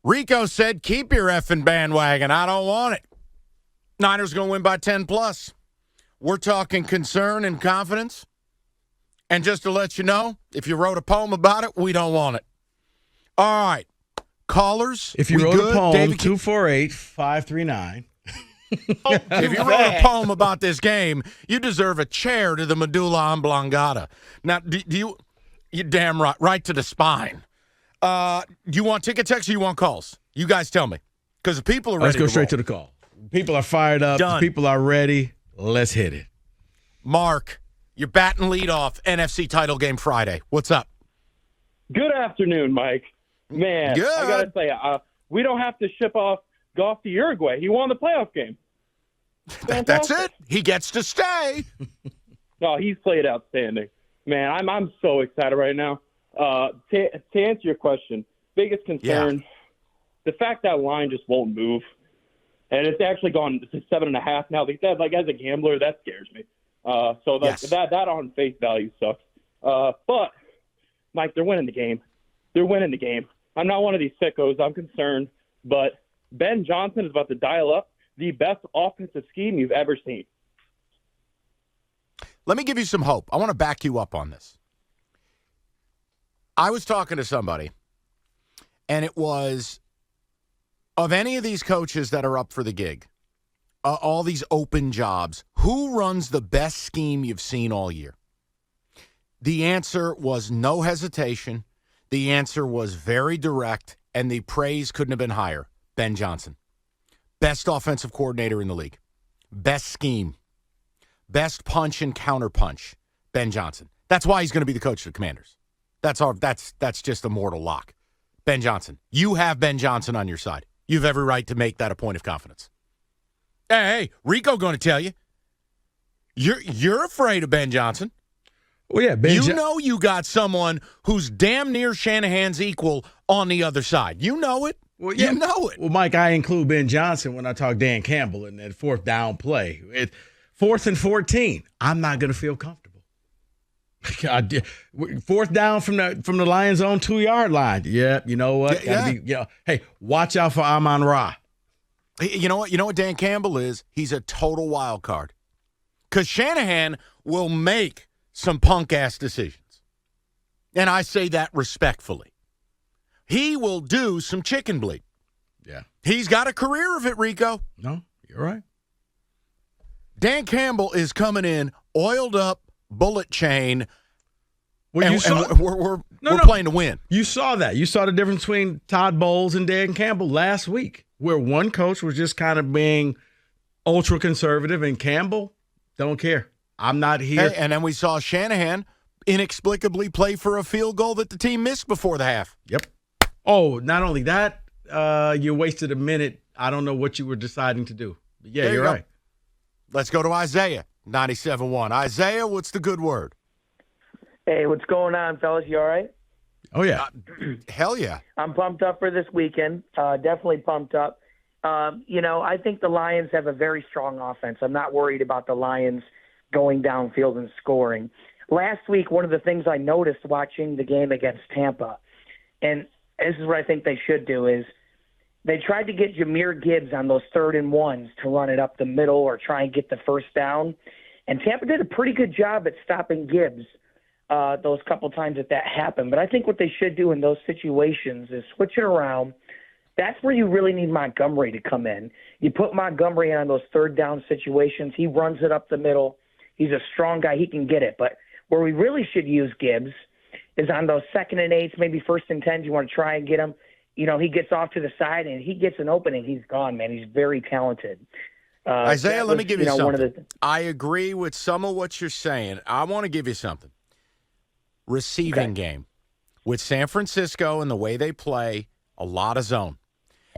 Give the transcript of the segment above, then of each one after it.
Rico said, keep your effing bandwagon. I don't want it. Niners going to win by 10+. We're talking concern and confidence. And just to let you know, if you wrote a poem about it, we don't want it. All right. Callers, if you wrote good? a poem, David, 248-539. if you wrote a poem about this game, you deserve a chair to the medulla oblongata. Now, do you damn right to the spine. Do you want ticket text or you want calls? You guys tell me. Because the people are ready Let's go straight roll. to the call. People are fired up. Done. People are ready. Let's hit it. Mark, you're batting lead off NFC title game Friday. What's up? Good afternoon, Mike. Man, Good. I got to say, we don't have to ship off Goff to Uruguay. He won the playoff game. That's it. He gets to stay. No, he's played outstanding. Man, I'm so excited right now. To answer your question, biggest concern, the fact that line just won't move. And it's actually gone to 7.5 now. Like as a gambler, that scares me. That on face value sucks. But, Mike, they're winning the game. They're winning the game. I'm not one of these sickos. I'm concerned. But Ben Johnson is about to dial up the best offensive scheme you've ever seen. Let me give you some hope. I want to back you up on this. I was talking to somebody, and it was, of any of these coaches that are up for the gig, all these open jobs, who runs the best scheme you've seen all year? The answer was no hesitation. The answer was very direct, and the praise couldn't have been higher. Ben Johnson. Best offensive coordinator in the league. Best scheme. Best punch and counterpunch. Ben Johnson. That's why he's going to be the coach of the Commanders. That's just a mortal lock. Ben Johnson. You have Ben Johnson on your side. You have every right to make that a point of confidence. Hey, Rico going to tell you. You're afraid of Ben Johnson. Well, yeah, You know you got someone who's damn near Shanahan's equal on the other side. You know it. Well, yeah. You know it. Well, Mike, I include Ben Johnson when I talk Dan Campbell in that fourth down play. 4th and 14. I'm not going to feel comfortable. Fourth down from the Lions' own 2-yard line. Yeah, you know what? Hey, watch out for Amon-Ra. You know what? You know what Dan Campbell is? He's a total wild card. Because Shanahan will make some punk-ass decisions. And I say that respectfully. He will do some chicken bleed. Yeah. He's got a career of it, Rico. No, you're right. Dan Campbell is coming in, oiled up, bullet chain. Well, we're playing to win. You saw that. You saw the difference between Todd Bowles and Dan Campbell last week, where one coach was just kind of being ultra conservative, and Campbell don't care. I'm not here. Hey, and then we saw Shanahan inexplicably play for a field goal that the team missed before the half. Yep. Oh, not only that, you wasted a minute. I don't know what you were deciding to do. But yeah, you're right. Let's go to Isaiah, 97.1. Isaiah, what's the good word? Hey, what's going on, fellas? You all right? Oh, yeah. Hell yeah. I'm pumped up for this weekend. Definitely pumped up. I think the Lions have a very strong offense. I'm not worried about the Lions going downfield and scoring. Last week, one of the things I noticed watching the game against Tampa, and this is what I think they should do, is they tried to get Jahmyr Gibbs on those 3rd and 1s to run it up the middle or try and get the first down. And Tampa did a pretty good job at stopping Gibbs those couple times that happened. But I think what they should do in those situations is switch it around. That's where you really need Montgomery to come in. You put Montgomery in on those 3rd down situations. He runs it up the middle. He's a strong guy. He can get it. But where we really should use Gibbs is on those 2nd and 8s, maybe 1st and 10s. You want to try and get him. He gets off to the side, and he gets an opening. He's gone, man. He's very talented. Isaiah, let me give you something. I agree with some of what you're saying. I want to give you something. Receiving game. With San Francisco and the way they play, a lot of zone.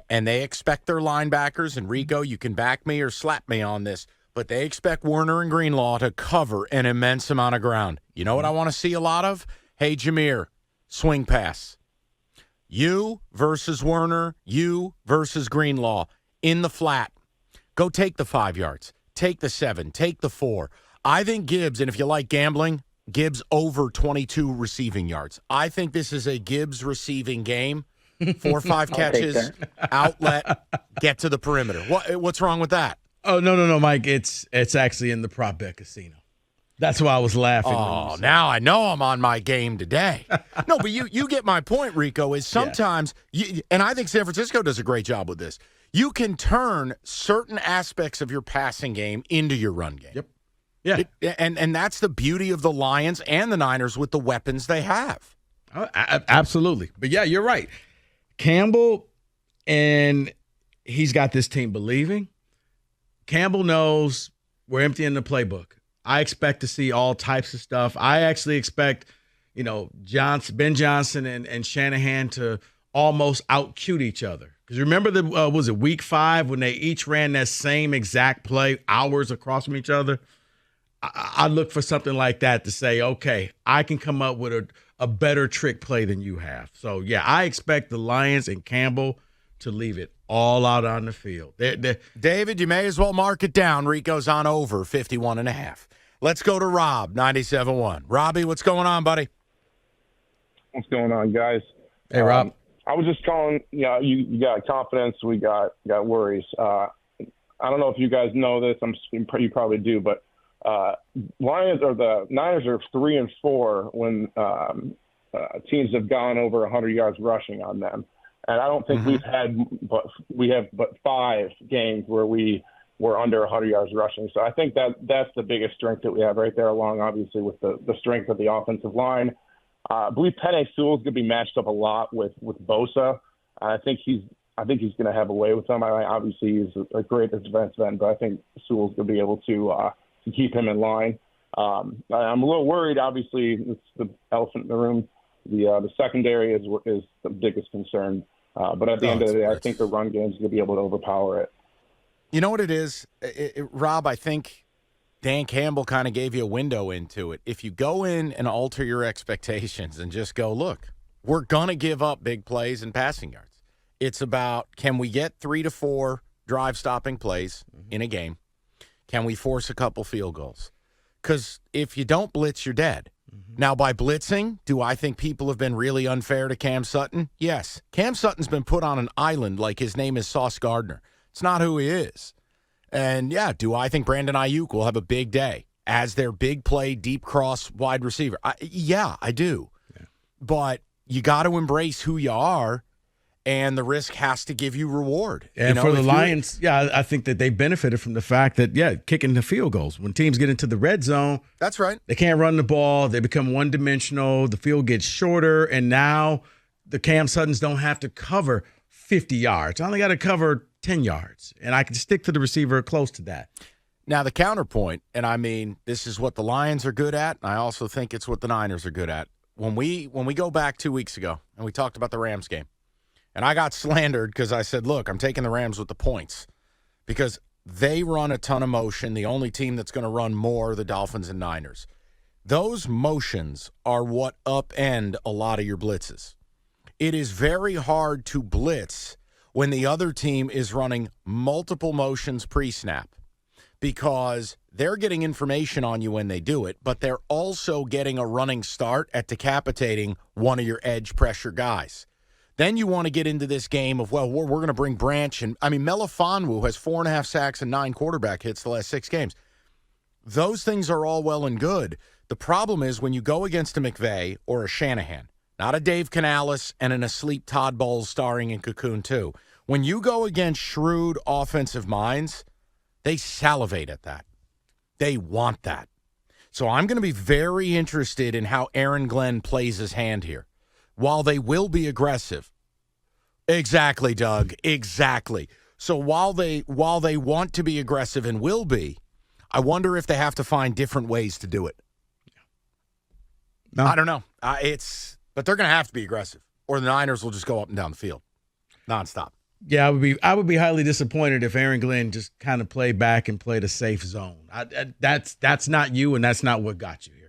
And they expect their linebackers, and Rico, you can back me or slap me on this, but they expect Werner and Greenlaw to cover an immense amount of ground. You know what I want to see a lot of? Hey, Jahmyr, swing pass. You versus Werner, you versus Greenlaw in the flat. Go take the 5 yards, take the 7, take the 4. I think Gibbs, and if you like gambling, Gibbs over 22 receiving yards. I think this is a Gibbs receiving game. 4 or 5 catches, outlet, get to the perimeter. What's wrong with that? Oh, no, Mike. It's actually in the prop bet casino. That's why I was laughing. Oh, now I know I'm on my game today. No, but you get my point, Rico, is sometimes, and I think San Francisco does a great job with this, you can turn certain aspects of your passing game into your run game. Yep. Yeah. And that's the beauty of the Lions and the Niners with the weapons they have. Absolutely. But, yeah, you're right. Campbell, and he's got this team believing. Campbell knows we're emptying the playbook. I expect to see all types of stuff. I actually expect, Ben Johnson and Shanahan to almost out-cute each other. Because remember, was it week 5 when they each ran that same exact play hours across from each other? I look for something like that to say, okay, I can come up with a better trick play than you have. So, yeah, I expect the Lions and Campbell to leave it all out on the field. David, you may as well mark it down. Rico's on over 51.5. Let's go to Rob, 97.1. Robbie, what's going on, buddy? What's going on, guys? Hey, Rob. I was just calling. You got confidence. We got worries. I don't know if you guys know this. You probably do, but Lions or the Niners are 3-4 when teams have gone over 100 yards rushing on them, and I don't think we have but 5 games where we were under 100 yards rushing. So I think that's the biggest strength that we have right there, along obviously with the strength of the offensive line. I believe Penei Sewell's going to be matched up a lot with Bosa. I think he's going to have a way with him. Obviously he's a great defensive end, but I think Sewell's going to be able to keep him in line. I'm a little worried. Obviously, it's the elephant in the room. The secondary is the biggest concern. But at the end of the day, I think the run game is going to be able to overpower it. You know what it is, Rob? I think Dan Campbell kind of gave you a window into it. If you go in and alter your expectations and just go, look, we're going to give up big plays and passing yards. It's about, can we get 3 to 4 drive-stopping plays in a game? Can we force a couple field goals? Because if you don't blitz, you're dead. Now, by blitzing, do I think people have been really unfair to Cam Sutton? Yes. Cam Sutton's been put on an island like his name is Sauce Gardner. It's not who he is. And, yeah, do I think Brandon Ayuk will have a big day as their big play, deep cross wide receiver? Yeah, I do. Yeah. But you got to embrace who you are, and the risk has to give you reward. And for the Lions, I think that they benefited from the fact that, kicking the field goals. When teams get into the red zone, that's right. They can't run the ball. They become one-dimensional. The field gets shorter, and now the Cam Suttons don't have to cover 50 yards. I only got to cover 10 yards, and I can stick to the receiver close to that. Now, the counterpoint, and I mean, this is what the Lions are good at, and I also think it's what the Niners are good at. When we go back 2 weeks ago, and we talked about the Rams game, and I got slandered because I said, look, I'm taking the Rams with the points because they run a ton of motion. The only team that's going to run more are the Dolphins and Niners. Those motions are what upend a lot of your blitzes. It is very hard to blitz when the other team is running multiple motions pre-snap because they're getting information on you when they do it, but they're also getting a running start at decapitating one of your edge pressure guys. Then you want to get into this game of, well, we're going to bring Branch. And I mean, Melifonwu has 4.5 sacks and 9 quarterback hits the last 6 games. Those things are all well and good. The problem is when you go against a McVay or a Shanahan, not a Dave Canales and an asleep Todd Bowles starring in Cocoon 2. When you go against shrewd offensive minds, they salivate at that. They want that. So I'm going to be very interested in how Aaron Glenn plays his hand here. While they will be aggressive. Exactly, Doug. Exactly. So while they want to be aggressive and will be, I wonder if they have to find different ways to do it. No. I don't know. But they're going to have to be aggressive, or the Niners will just go up and down the field, nonstop. Yeah, I would be highly disappointed if Aaron Glenn just kind of played back and played a safe zone. That's not you, and that's not what got you here.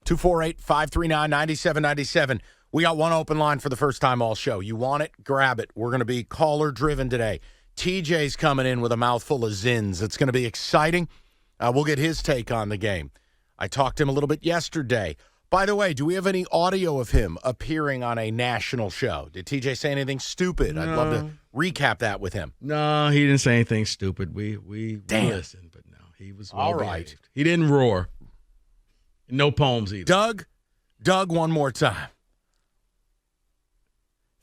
248-539-9797. We got one open line for the first time all show. You want it? Grab it. We're going to be caller-driven today. TJ's coming in with a mouthful of zins. It's going to be exciting. We'll get his take on the game. I talked to him a little bit yesterday. By the way, do we have any audio of him appearing on a national show? Did TJ say anything stupid? I'd love to recap that with him. No, he didn't say anything stupid. We listened, but no, he was well all right. behaved. He didn't roar. No poems either. Doug, one more time.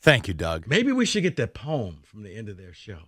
Thank you, Doug. Maybe we should get that poem from the end of their show.